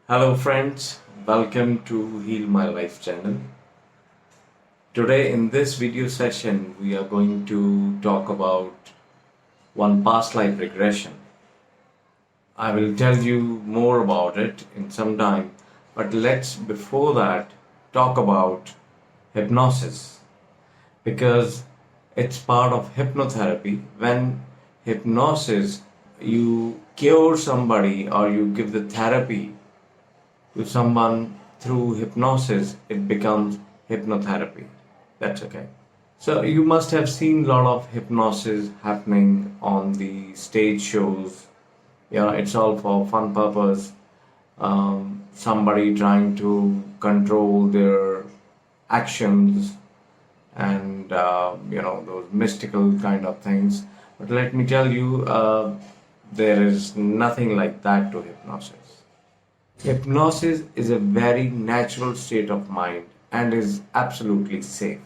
Hello friends, welcome to Heal My Life channel. Today in this video session we are going to talk about one past life regression. I will tell you more about it in some time, but let's before that talk about hypnosis because it's part of hypnotherapy. When hypnosis you cure somebody or you give the therapy to someone through hypnosis, it becomes hypnotherapy. That's okay. So you must have seen a lot of hypnosis happening on the stage shows. It's all for fun purpose. Somebody trying to control their actions and those mystical kind of things. But let me tell you, there is nothing like that to hypnosis. Hypnosis is a very natural state of mind and is absolutely safe.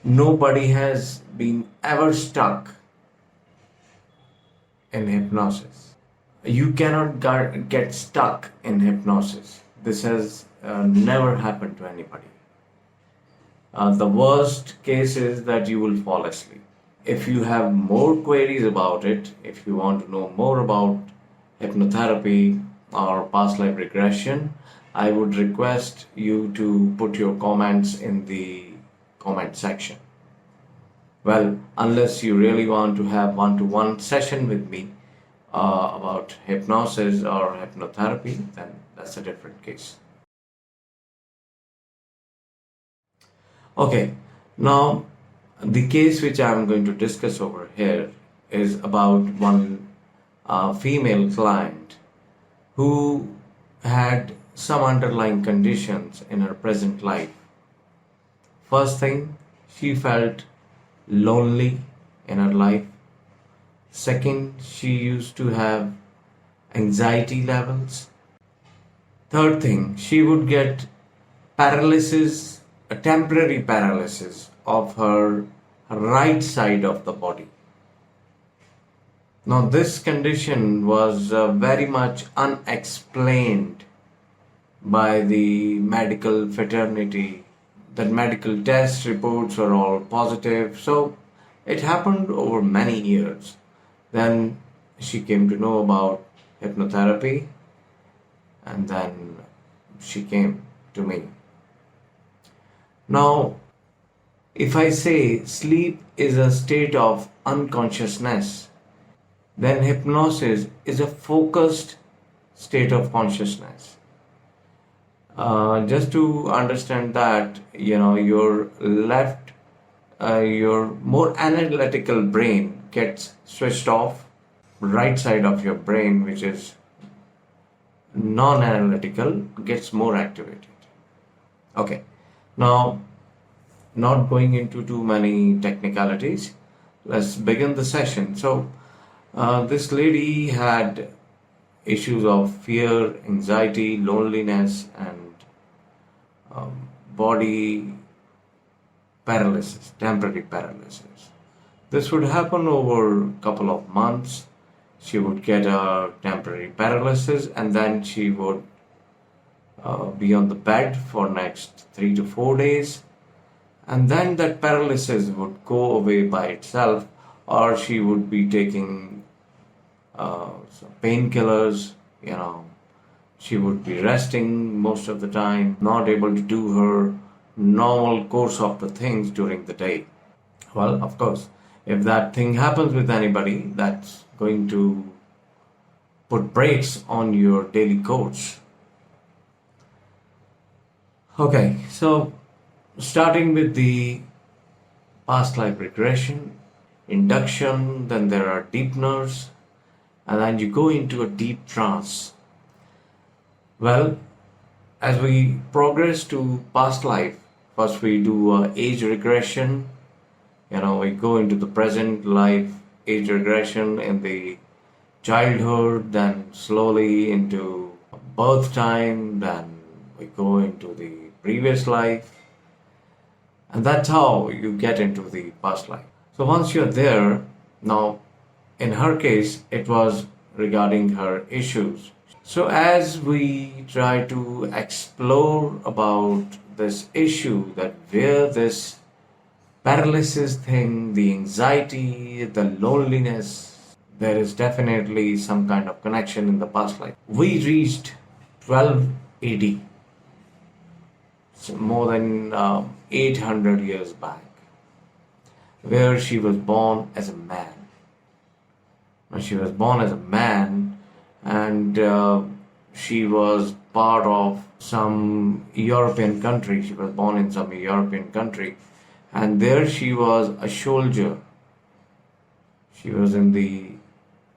Nobody has been ever stuck in hypnosis. You cannot get stuck in hypnosis. This has never happened to anybody. The worst case is that you will fall asleep. If you have more queries about it, if you want to know more about hypnotherapy or past life regression, I would request you to put your comments in the comment section. Well, unless you really want to have one-to-one session with me about hypnosis or hypnotherapy, then that's a different case. Okay, now the case which I'm going to discuss over here is about one female client who had some underlying conditions in her present life. First thing, she felt lonely in her life. Second, she used to have anxiety levels. Third thing, she would get paralysis, a temporary paralysis of her right side of the body. Now, this condition was very much unexplained by the medical fraternity. The medical test reports were all positive. So, it happened over many years. Then she came to know about hypnotherapy, and then she came to me. Now, if I say sleep is a state of unconsciousness, then hypnosis is a focused state of consciousness. Just to understand that, your left, your more analytical brain gets switched off, right side of your brain, which is non-analytical, gets more activated. Okay, now not going into too many technicalities, let's begin the session. So, this lady had issues of fear, anxiety, loneliness, and body paralysis, temporary paralysis. This would happen over a couple of months. She would get a temporary paralysis and then she would be on the bed for next 3 to 4 days, and then that paralysis would go away by itself, or she would be taking some painkillers. She would be resting most of the time, not able to do her normal course of the things during the day. Well, of course, if that thing happens with anybody, that's going to put brakes on your daily course. Okay, so starting with the past life regression, induction, then there are deepeners, and then you go into a deep trance. Well, as we progress to past life, first we do age regression. We go into the present life, age regression in the childhood, then slowly into birth time, then we go into the previous life, and that's how you get into the past life. So once you're there, now in her case, it was regarding her issues. So as we try to explore about this issue, that where this paralysis thing, the anxiety, the loneliness, there is definitely some kind of connection in the past life. We reached 12 AD, so more than 800 years back, where she was born as a man. Now, she was born as a man, and she was part of some European country. She was born in some European country, and there she was a soldier. She was in the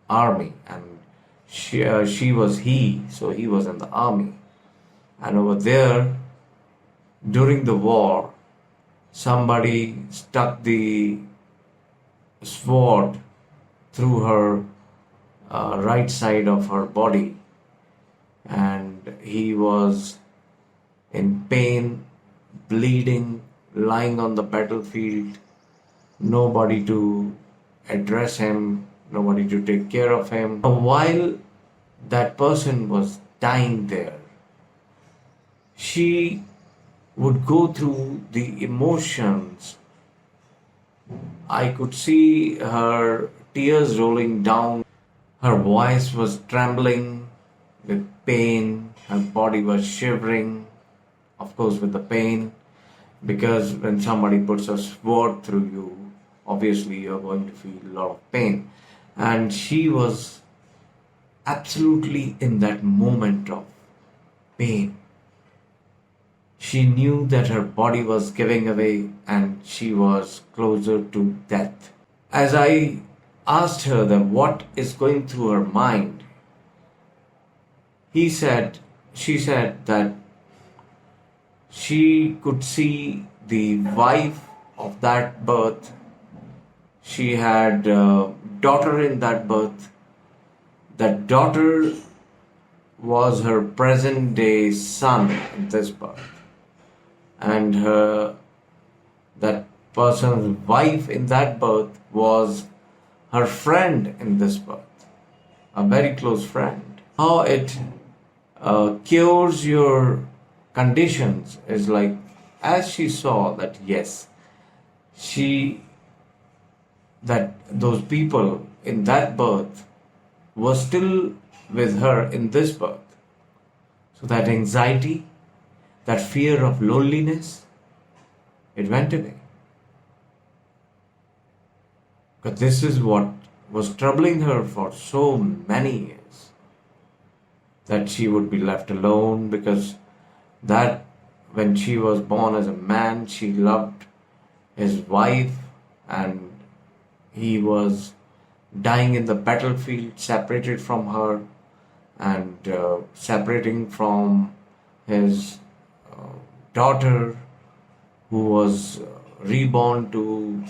army, and she was he, so he was in the army. And over there, during the war, somebody stuck the sword through her right side of her body, and he was in pain, bleeding, lying on the battlefield, nobody to address him, nobody to take care of him. While that person was dying there, she would go through the emotions. I could see her tears rolling down. Her voice was trembling with pain. Her body was shivering, of course, with the pain. Because when somebody puts a sword through you, obviously you're going to feel a lot of pain. And she was absolutely in that moment of pain. She knew that her body was giving away and she was closer to death. As I asked her that what is going through her mind, she said that she could see the wife of that birth. She had a daughter in that birth. That daughter was her present day son in this birth. And that person's wife in that birth was her friend in this birth, a very close friend. How it cures your conditions is like, as she saw that yes, that those people in that birth were still with her in this birth. So that anxiety, that fear of loneliness, it went away. Because this is what was troubling her for so many years. That she would be left alone, because that when she was born as a man, she loved his wife and he was dying in the battlefield, separated from her and separating from his daughter, who was reborn to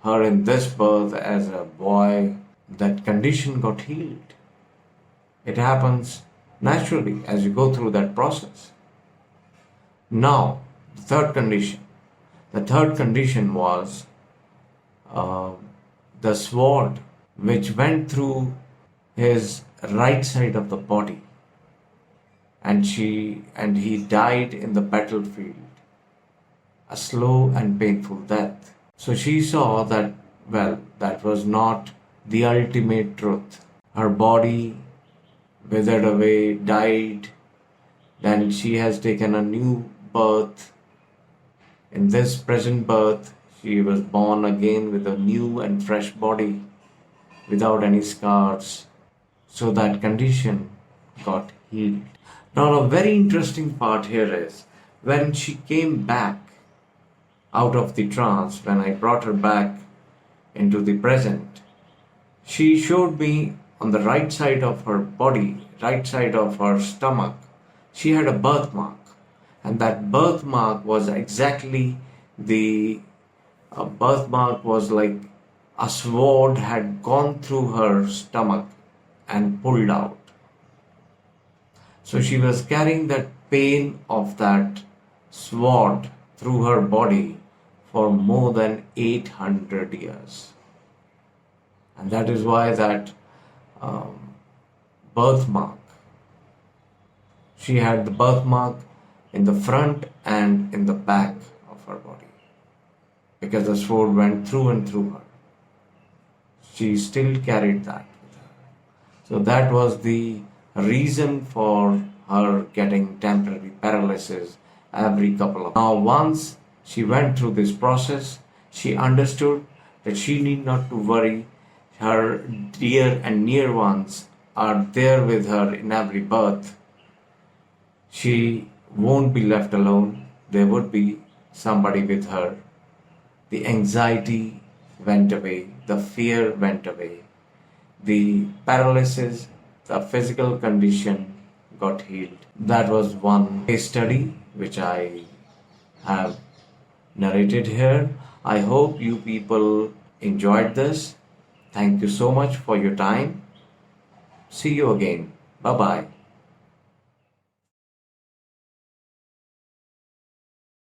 her in this birth as a boy. That condition got healed. It happens naturally as you go through that process. Now, the third condition. The third condition was the sword which went through his right side of the body, and he died in the battlefield, a slow and painful death. So she saw that, well, that was not the ultimate truth. Her body withered away, died, then she has taken a new birth. In this present birth, she was born again with a new and fresh body, without any scars. So that condition got healed. Now, a very interesting part here is when she came back out of the trance, when I brought her back into the present, she showed me on the right side of her body, right side of her stomach, she had a birthmark. And that birthmark was exactly the birthmark was like a sword had gone through her stomach and pulled out. So she was carrying that pain of that sword through her body for more than 800 years. And that is why that birthmark She had the birthmark in the front and in the back of her body because the sword went through and through her. She still carried that with her. So that was the reason for her getting temporary paralysis every couple of. Now, once she went through this process, she understood that she need not to worry. Her dear and near ones are there with her in every birth. She won't be left alone. There would be somebody with her. The anxiety went away, the fear went away, the paralysis, the physical condition got healed. That was one case study which I have narrated here. I hope you people enjoyed this. Thank you so much for your time. See you again. Bye bye.